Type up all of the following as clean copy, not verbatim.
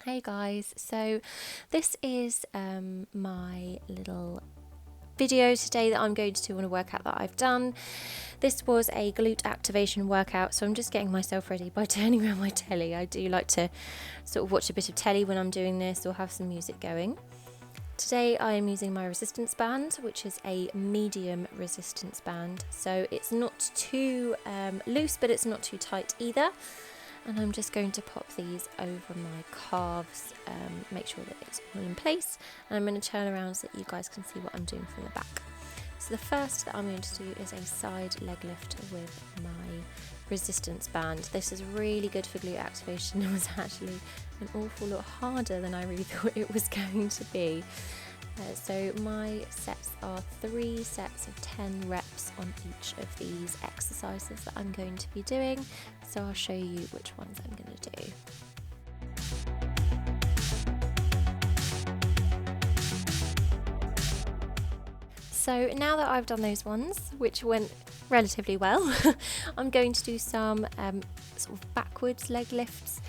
Hey guys, so this is my little video today that I'm going to do on a workout that I've done. This was a glute activation workout, so I'm just getting myself ready by turning around my telly. I do like to sort of watch a bit of telly when I'm doing this or have some music going. Today I am using my resistance band, which is a medium resistance band, so it's not too loose but it's not too tight either. And I'm just going to pop these over my calves, make sure that it's all in place, and I'm going to turn around so that you guys can see what I'm doing from the back. So the first that I'm going to do is a side leg lift with my resistance band. This is really good for glute activation. It was actually an awful lot harder than I really thought it was going to be. So my sets are 3 sets of 10 reps on each of these exercises that I'm going to be doing. So I'll show you which ones I'm going to do. So now that I've done those ones, which went relatively well, I'm going to do some sort of backwards leg lifts.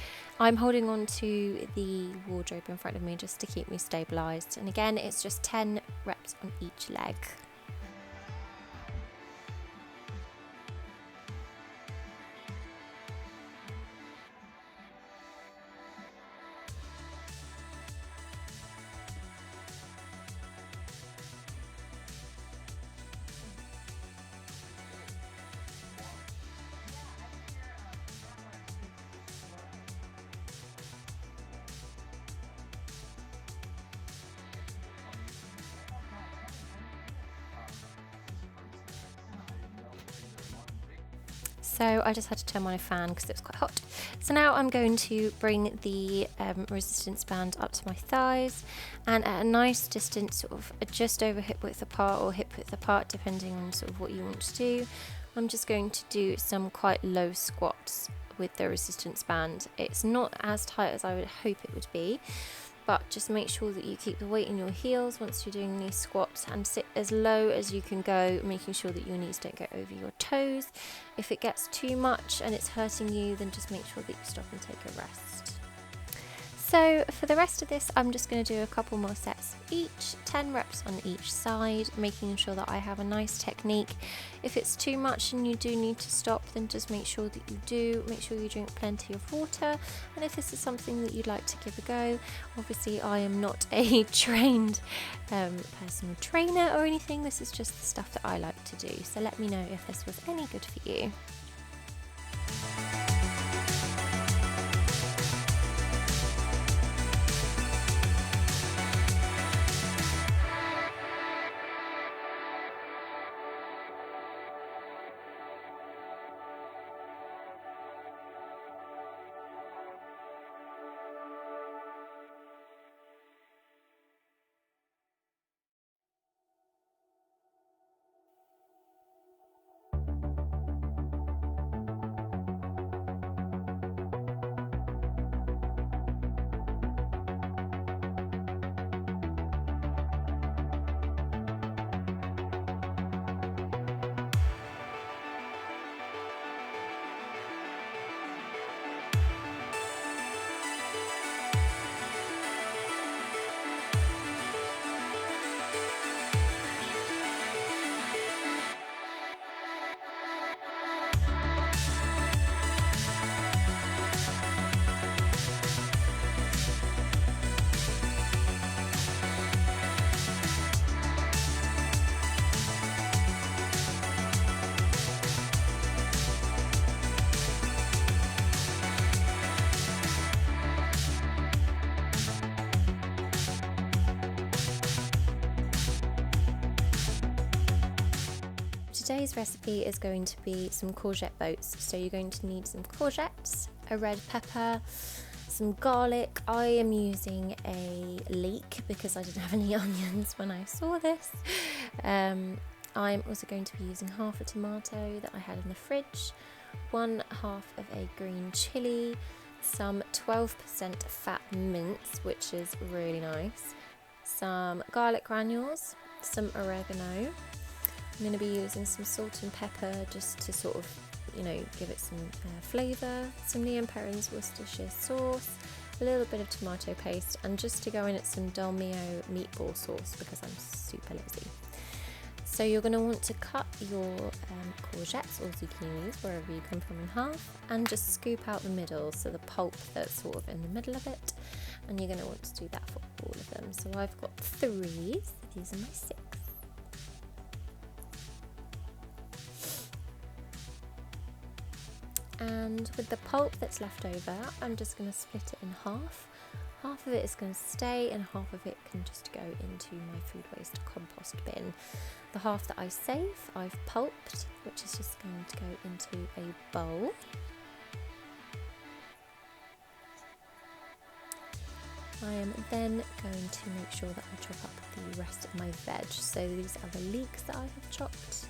I'm holding on to the wardrobe in front of me just to keep me stabilised. And again, it's just 10 reps on each leg. So I just had to turn my fan because it was quite hot. So now I'm going to bring the resistance band up to my thighs, and at a nice distance, sort of just over hip width apart or hip width apart, depending on sort of what you want to do. I'm just going to do some quite low squats with the resistance band. It's not as tight as I would hope it would be, but just make sure that you keep the weight in your heels once you're doing these squats and sit as low as you can go, making sure that your knees don't go over your toes. If it gets too much and it's hurting you, then just make sure that you stop and take a rest. So for the rest of this, I'm just going to do a couple more sets of each, 10 reps on each side, making sure that I have a nice technique. If it's too much and you do need to stop, then just make sure that you do. Make sure you drink plenty of water. And if this is something that you'd like to give a go, obviously I am not a trained personal trainer or anything. This is just the stuff that I like to do. So let me know if this was any good for you. Today's recipe is going to be some courgette boats. So you're going to need some courgettes, a red pepper, some garlic. I am using a leek because I didn't have any onions when I saw this. I'm also going to be using half a tomato that I had in the fridge, 1/2 of a green chilli, some 12% fat mince, which is really nice, some garlic granules, some oregano. I'm going to be using some salt and pepper just to sort of, give it some flavour, some Neo Perrin's Worcestershire sauce, a little bit of tomato paste, and just to go in at some dolmio meatball sauce because I'm super lazy. So you're going to want to cut your courgettes or zucchinis, wherever you come from, in half, and just scoop out the middle, so the pulp that's sort of in the middle of it, and you're going to want to do that for all of them. So I've got 3, so these are my 6. And with the pulp that's left over, I'm just going to split it in half. Half of it is going to stay and half of it can just go into my food waste compost bin. The half that I save, I've pulped, which is just going to go into a bowl. I am then going to make sure that I chop up the rest of my veg. So these are the leeks that I have chopped.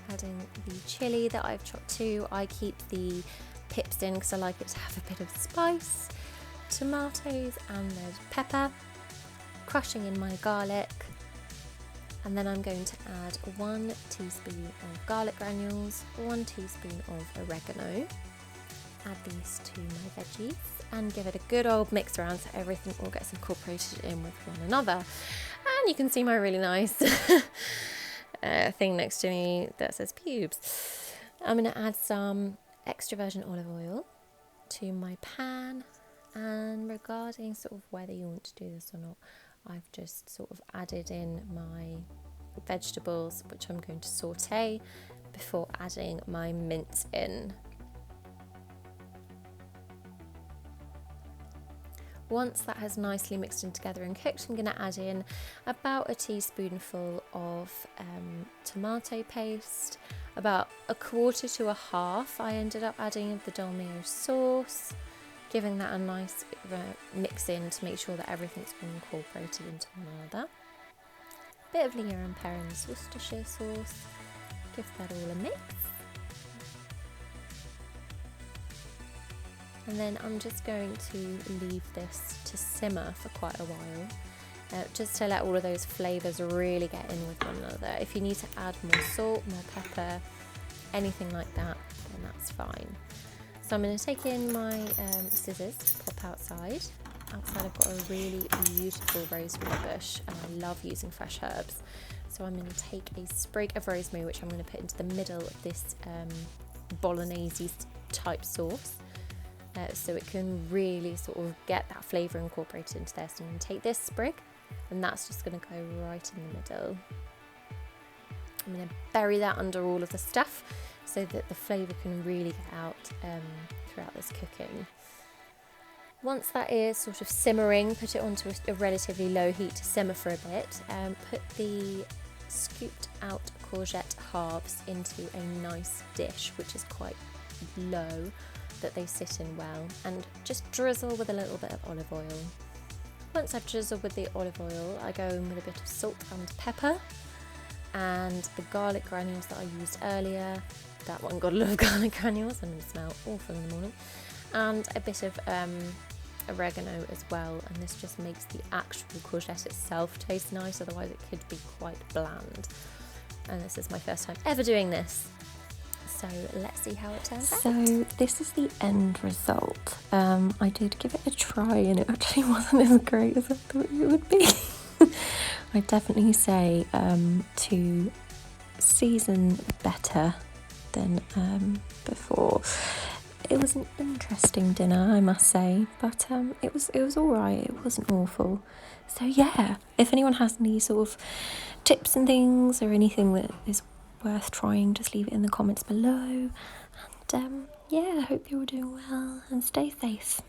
Adding the chilli that I've chopped too. I keep the pips in because I like it to have a bit of spice. Tomatoes, and there's pepper. Crushing in my garlic. And then I'm going to add 1 teaspoon of garlic granules, 1 teaspoon of oregano. Add these to my veggies and give it a good old mix around so everything all gets incorporated in with one another. And you can see my really nice thing next to me that says pubes. I'm going to add some extra virgin olive oil to my pan, and regarding sort of whether you want to do this or not, I've just sort of added in my vegetables, which I'm going to saute before adding my mince in. Once that has nicely mixed in together and cooked, I'm going to add in about a teaspoonful of tomato paste, about 1/4 to 1/2 I ended up adding of the dolmio sauce, giving that a nice mix in to make sure that everything's been incorporated into one another. Bit of Lier and Perrins Worcestershire sauce, give that all a mix. And then I'm just going to leave this to simmer for quite a while, just to let all of those flavours really get in with one another. If you need to add more salt, more pepper, anything like that, then that's fine. So I'm going to take in my scissors, pop outside. Outside I've got a really beautiful rosemary bush, and I love using fresh herbs. So I'm going to take a sprig of rosemary, which I'm going to put into the middle of this bolognese type sauce. So it can really sort of get that flavour incorporated into there. So I'm going to take this sprig, and that's just going to go right in the middle. I'm going to bury that under all of the stuff so that the flavour can really get out throughout this cooking. Once that is sort of simmering, put it onto a relatively low heat to simmer for a bit. Put the scooped out courgette halves into a nice dish, which is quite low, that they sit in well, and just drizzle with a little bit of olive oil. Once I've drizzled with the olive oil, I go in with a bit of salt and pepper, and the garlic granules that I used earlier. That one got a lot of garlic granules, I'm going to smell awful in the morning, and a bit of oregano as well, and this just makes the actual courgette itself taste nice, otherwise it could be quite bland. And this is my first time ever doing this, so let's see how it turns out. So this is the end result. I did give it a try and it actually wasn't as great as I thought it would be. I'd definitely say to season better than before. It was an interesting dinner, I must say, but it was all right. It wasn't awful. So yeah, if anyone has any sort of tips and things or anything that is worth trying, just leave it in the comments below. And yeah, I hope you're all doing well and stay safe.